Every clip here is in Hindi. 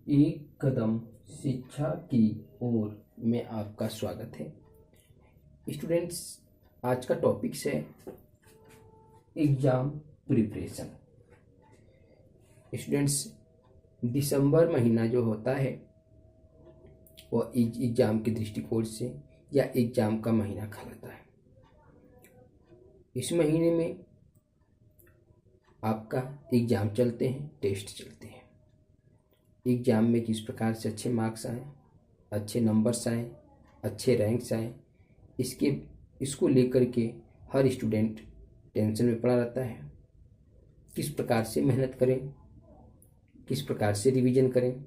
एक कदम शिक्षा की ओर में आपका स्वागत है। स्टूडेंट्स, आज का टॉपिक्स है एग्ज़ाम प्रिपरेशन। स्टूडेंट्स, दिसंबर महीना जो होता है वह एग्ज़ाम के दृष्टिकोण से या एग्ज़ाम का महीना कहलाता है। इस महीने में आपका एग्ज़ाम चलते हैं, टेस्ट चलते हैं। एग्ज़ाम में किस प्रकार से अच्छे मार्क्स आएँ, अच्छे नंबर्स आएँ, अच्छे रैंक्स आएँ, इसको लेकर के हर स्टूडेंट टेंशन में पड़ा रहता है। किस प्रकार से मेहनत करें, किस प्रकार से रिवीजन करें।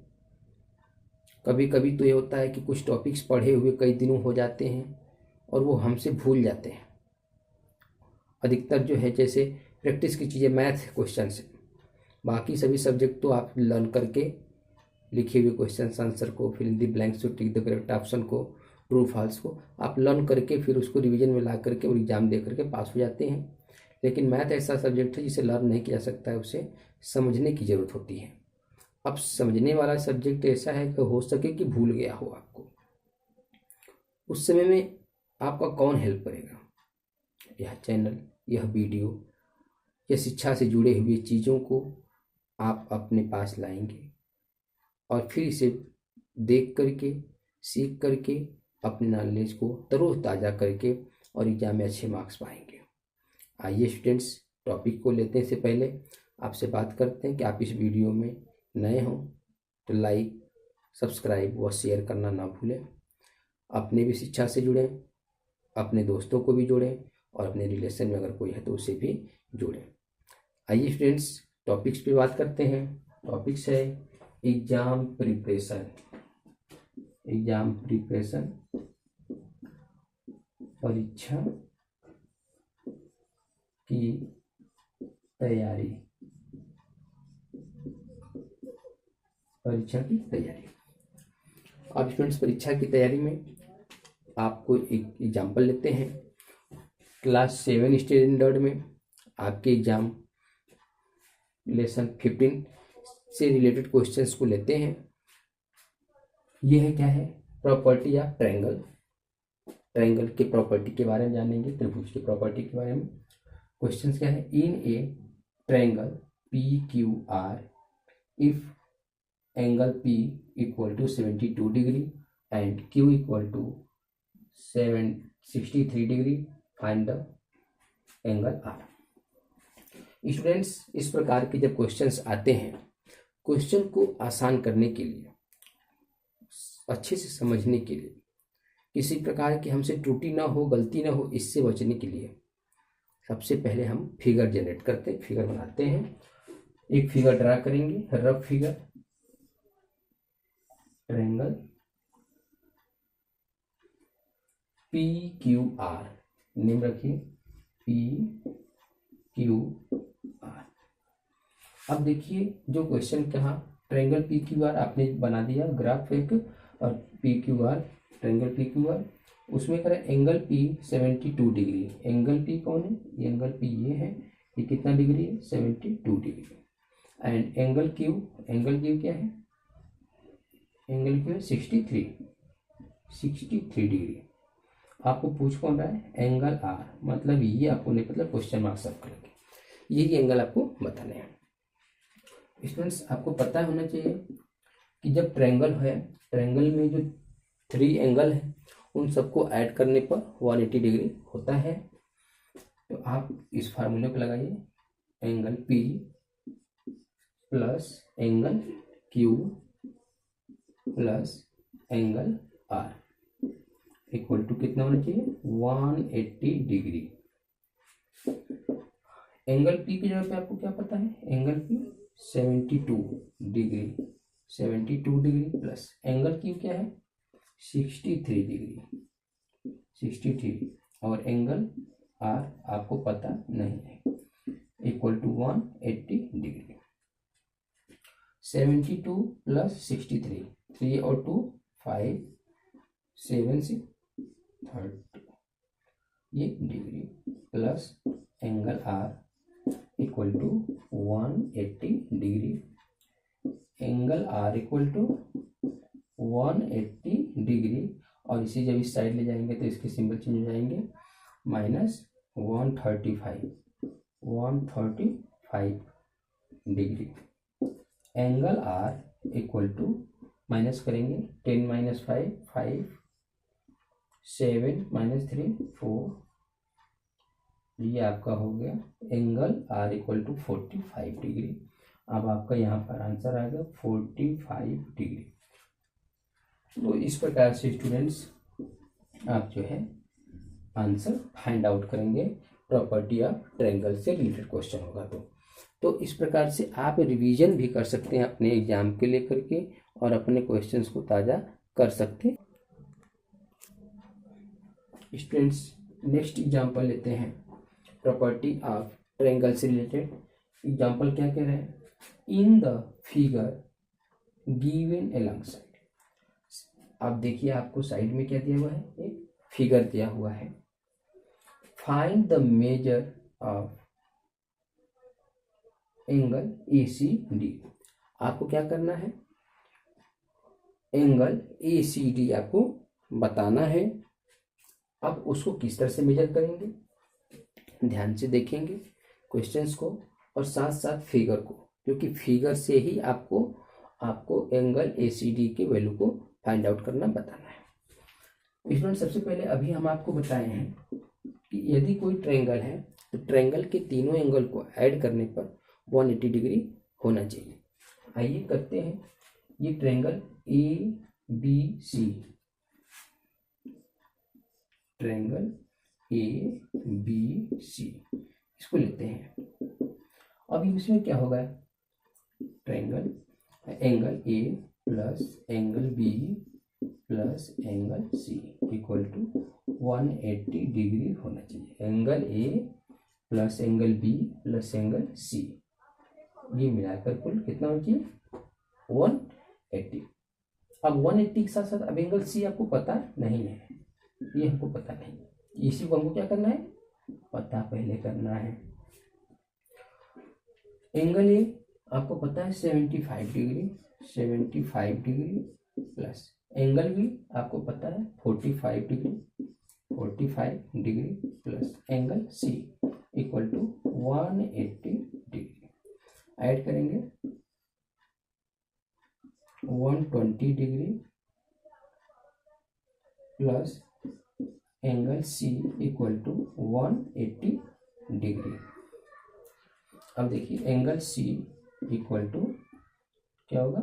कभी कभी तो ये होता है कि कुछ टॉपिक्स पढ़े हुए कई दिनों हो जाते हैं और वो हमसे भूल जाते हैं। अधिकतर जो है जैसे प्रैक्टिस की चीज़ें मैथ क्वेश्चन से, बाकी सभी सब्जेक्ट तो आप लर्न करके लिखे हुए क्वेश्चन आंसर को, फिर in the blanks, tick the correct option को, ट्रू फॉल्स को आप लर्न करके फिर उसको रिवीजन में ला करके और एग्जाम दे करके पास हो जाते हैं। लेकिन मैथ ऐसा सब्जेक्ट है जिसे लर्न नहीं किया जा सकता है, उसे समझने की ज़रूरत होती है। अब समझने वाला सब्जेक्ट ऐसा है कि हो सके कि भूल गया हो आपको, उस समय में आपका कौन हेल्प करेगा? यह चैनल, यह वीडियो, यह शिक्षा से जुड़े हुए चीज़ों को आप अपने पास लाएंगे और फिर इसे देख करके, सीख करके, अपने नॉलेज को तरोताज़ा करके और एग्जाम में अच्छे मार्क्स पाएंगे। आइए स्टूडेंट्स, टॉपिक को लेने से पहले आपसे बात करते हैं कि आप इस वीडियो में नए हों तो लाइक, सब्सक्राइब व शेयर करना ना भूलें। अपने भी शिक्षा से जुड़ें, अपने दोस्तों को भी जोड़ें और अपने रिलेशन में अगर कोई है तो उसे भी जोड़ें। आइए स्टूडेंट्स, टॉपिक्स पे बात करते हैं। टॉपिक्स है एग्जाम प्रिपरेशन। एग्जाम प्रिपरेशन, परीक्षा की तैयारी। परीक्षा की तैयारी। अब स्टूडेंट्स, परीक्षा की तैयारी में आपको एक एग्जाम्पल लेते हैं। क्लास 7 स्टैंडर्ड में आपके एग्जाम लेसन 15 से रिलेटेड क्वेश्चंस को लेते हैं। यह है क्या है? Property of triangle. ट्रायंगल के प्रॉपर्टी के बारे में जानेंगे, त्रिभुज की प्रॉपर्टी के बारे में। क्वेश्चंस क्या है? In a triangle P Q R, if angle P equal to 72 degree and Q equal to 63 degree, find the angle R। Students, इस प्रकार के जब क्वेश्चंस आते हैं, क्वेश्चन को आसान करने के लिए, अच्छे से समझने के लिए, किसी प्रकार की हमसे त्रुटि ना हो, गलती ना हो, इससे बचने के लिए सबसे पहले हम फिगर जनरेट करते हैं, फिगर बनाते हैं। एक फिगर ड्रा करेंगे, rough figure. Triangle P Q are, name रखिए पी क्यू आर। अब देखिए जो क्वेश्चन कहा, ट्रायंगल पी क्यू आर आपने बना दिया ग्राफ एक, और P Q are, triangle P Q are, उसमें करें angle P 72 degree. Angle P कौन है? ये एंगल पी ये है, ये कितना डिग्री है? 72 degree. And angle Q, angle Q क्या है? एंगल क्यू है 63 डिग्री। आपको पूछ कौन रहा है? एंगल आर, मतलब ये आपको नहीं, मतलब क्वेश्चन मार्क्स आप करेंगे, यही एंगल आपको बताने हैं। स्टूडेंट्स, आपको पता होना चाहिए कि जब ट्रायंगल है, ट्रायंगल में जो 3 एंगल है उन सबको ऐड करने पर 180 डिग्री होता है। तो आप इस फार्मूले को लगाइए, angle P plus angle Q plus angle R equal to कितना होना चाहिए? 180 डिग्री। एंगल P की जगह पे आपको क्या पता है? Angle P 72 degree, 72 degree plus angle Q क्या है? 63 डिग्री, 63, और एंगल R आपको पता नहीं है, इक्वल टू 180 डिग्री। 72 प्लस 63, 3 और 2 5, 7 से 30, ये degree plus angle R equal to 180 degree. Angle R equal to 180 degree, और इसे जब इस साइड ले जाएंगे तो इसके सिंबल चेंज हो जाएंगे, minus 135 degree. Angle R equal to, minus करेंगे 10 माइनस 5 5, 7 माइनस 3 4, ये आपका हो गया angle R equal to 45 degree. अब आपका यहाँ पर आंसर आ गया 45 डिग्री। तो इस प्रकार से स्टूडेंट्स आप जो है आंसर फाइंड आउट करेंगे, प्रॉपर्टी ऑफ ट्रायंगल से रिलेटेड क्वेश्चन होगा तो इस प्रकार से आप रिवीजन भी कर सकते हैं अपने एग्जाम के लेकर के, और अपने क्वेश्चंस को ताज़ा कर सकते हैं। स्टूडेंट्स नेक्स्ट एग्जांपल लेते हैं, प्रॉपर्टी ऑफ ट्रायंगल से रिलेटेड। एग्जांपल क्या कह रहे हैं, in the figure given along side. आप देखिए आपको साइड में क्या दिया हुआ है, एक फिगर दिया हुआ है। Find the measure of angle ACD। आपको क्या करना है, एंगल ACD आपको बताना है। अब उसको किस तरह से मेजर करेंगे, ध्यान से देखेंगे क्वेश्चंस को और साथ साथ फिगर को, क्योंकि फिगर से ही आपको एंगल ACD के वैल्यू को फाइंड आउट करना बताना है। इसमें सबसे पहले अभी हम आपको बताए हैं कि यदि कोई ट्रायंगल है तो ट्रायंगल के तीनों एंगल को ऐड करने पर 180 डिग्री होना चाहिए। आइए करते हैं, ये ट्रायंगल ABC, ट्रायंगल ABC इसको लेते हैं। अभी इसमें क्या होगा, triangle angle A plus angle B plus angle C equal to 180 degree होना चाहिए। Angle A plus angle B plus angle C, ये मिलाकर कुल कितना होना चाहिए, 180। अब 180 के साथ साथ अब एंगल C आपको पता नहीं है, ये हमको पता नहीं, इसी को हमको क्या करना है, पता पहले करना है। एंगल A आपको पता है 75 डिग्री प्लस एंगल B आपको पता है 45 degree plus angle C equal to 180 degree. Add करेंगे 120 degree plus angle C equal to 180 degree. अब देखिए एंगल C इक्वल टू क्या होगा,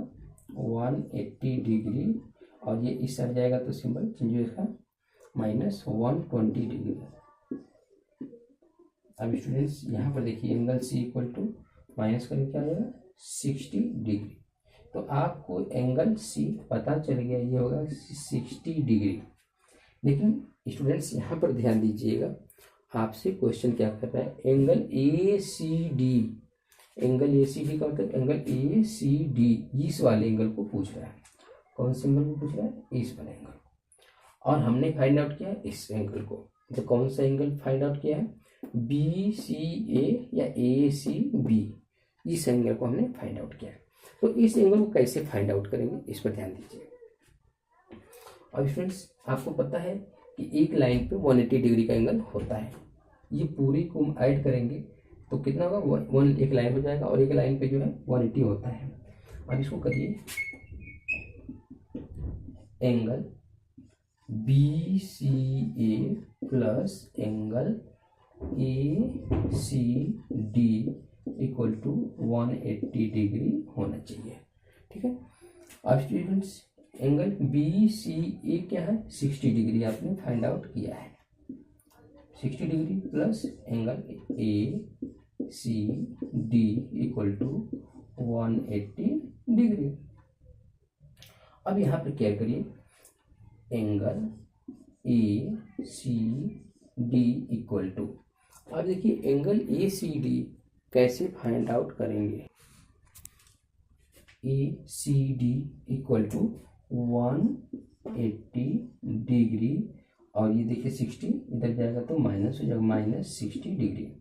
180 डिग्री, और ये इस साइड जाएगा तो सिंबल चेंज होगा, माइनस 120 डिग्री। अब स्टूडेंट्स यहाँ पर देखिए angle C equal to minus करके क्या आ जाएगा, 60 डिग्री। तो आपको एंगल C पता चल गया, ये होगा 60 डिग्री। लेकिन स्टूडेंट्स यहाँ पर ध्यान दीजिएगा, आपसे क्वेश्चन क्या कर रहा है, एंगल ACD, एंगल ACD का मतलब एंगल ACD इस वाले एंगल को पूछ रहा है। कौन से एंगल को पूछ रहा है, इस वाले एंगल को, और हमने फाइंड आउट किया इस एंगल को। तो कौन सा एंगल फाइंड आउट किया है, BCA या ACB, इस एंगल को हमने फाइंड आउट किया है। तो इस एंगल को कैसे फाइंड आउट करेंगे, इस पर ध्यान दीजिए। अब फ्रेंड्स आपको पता है कि एक लाइन पे 180 डिग्री का एंगल होता है, ये पूरी को हम ऐड करेंगे तो कितना होगा, एक लाइन हो जाएगा, और एक लाइन पे जो है 180 होता है। अब इसको करिए, angle BCA plus angle ACD equal to 180 degree होना चाहिए, ठीक है। अब स्टूडेंट्स एंगल BCA क्या है, 60 डिग्री आपने फाइंड आउट किया है। 60 degree plus angle ACD equal to 180 degree. अब यहाँ पर क्या करिए, एंगल ACD इक्वल टू, अब देखिए एंगल ACD कैसे फाइंड आउट करेंगे, ACD इक्वल टू 180 डिग्री, और ये देखिए 60 इधर जाएगा तो माइनस हो जाएगा, minus 60 degree.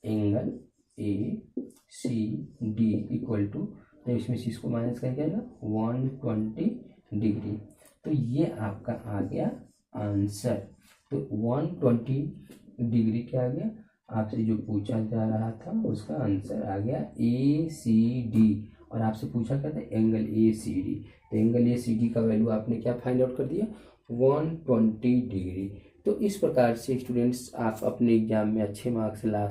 Angle ACD equal to, तो इसमें से इसको माइनस करके आएगा 120 डिग्री। तो ये आपका आ गया आंसर। तो 120 डिग्री क्या आ गया, आपसे जो पूछा जा रहा था उसका आंसर आ गया ACD। और आपसे पूछा क्या था, एंगल ACD। तो एंगल ACD का वैल्यू आपने क्या फाइंड आउट कर दिया, 120 डिग्री। तो इस प्रकार से स्टूडेंट्स आप अपने एग्जाम में अच्छे मार्क्स ला